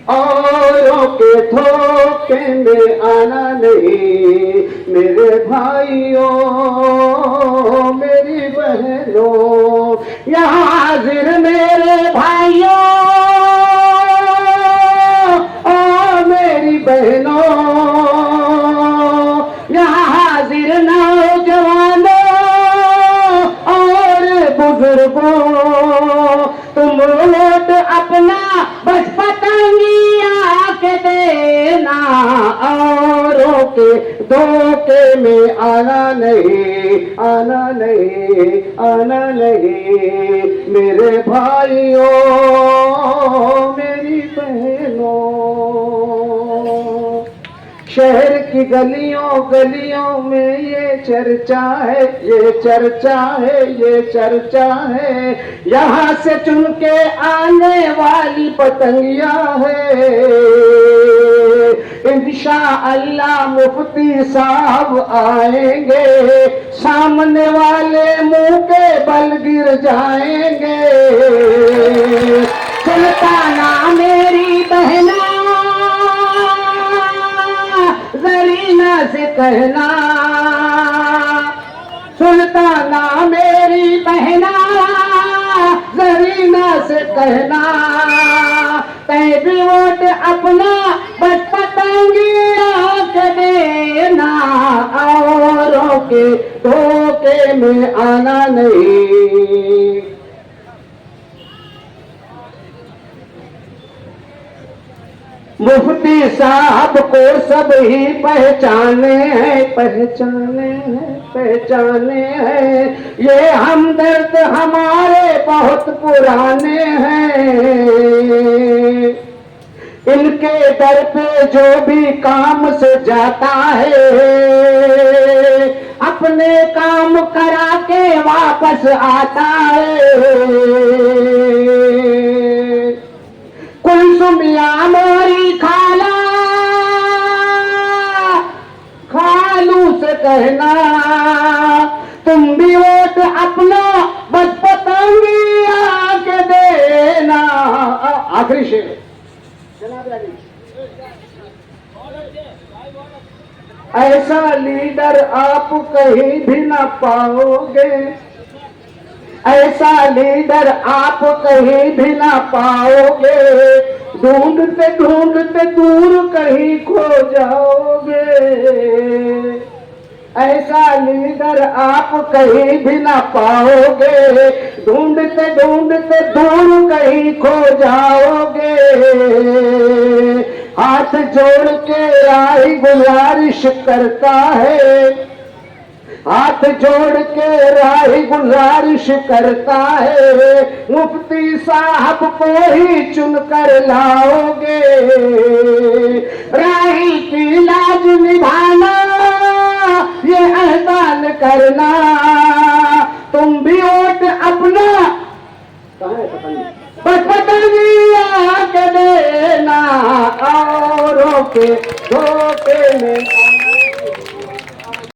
औरों के धोखे में आना नहीं। मेरे भाइयों मेरी बहनों, यहाँ हाजिर मेरे भाइयों और मेरी बहनों, यहाँ हाजिर नौजवानों और बुजुर्गों, तुम वोट अपना बस पतंगिया के देना, औरों के धोखे में आना नहीं, आना नहीं, आना नहीं। मेरे भाइयों मेरी बहनों, शहर की गलियों गलियों में ये चर्चा है, ये चर्चा है, ये चर्चा है, यहाँ से चुन के आने वाली पतंगिया है। इंशाअल्लाह मुफ्ती साहब आएंगे, सामने वाले मुंह के बल गिर जाएंगे। सुल्ताना मेरी बहना जरीना से कहना, सुल्ताना मेरी बहना जरीना से कहना, तय भी वोट अपना बस पतंगिया के देना, औरों के धोखे में आना नहीं। मुफ्ती साहब को सब ही पहचाने हैं, पहचाने हैं, पहचाने हैं। ये हमदर्द हमारे बहुत पुराने हैं। इनके दर पे जो भी काम से जाता है, अपने काम करा के वापस आता है। कुलसुमिया मोरी खाला, खालू से कहना, तुम भी वोट अपना बस पतंगिया के देना। आखिरी शेर ऐसा लीडर आप कहीं भी ना पाओगे, ऐसा लीडर आप कहीं भी ना पाओगे। ढूंढते ढूंढते दूर कहीं खो जाओगे। ऐसा लीडर आप कहीं भी ना पाओगे। ढूंढते ढूंढते दूर कहीं खो जाओगे। हाथ जोड़ के राही गुजारिश करता है, हाथ जोड़ के राही गुजारिश करता है। मुफ्ती साहब को ही चुन कर लाओगे। राही की लाज निभाना, ये एहसान करना। तुम भी वोट अपना बस पतंगिया के देना, औरों के धोखे में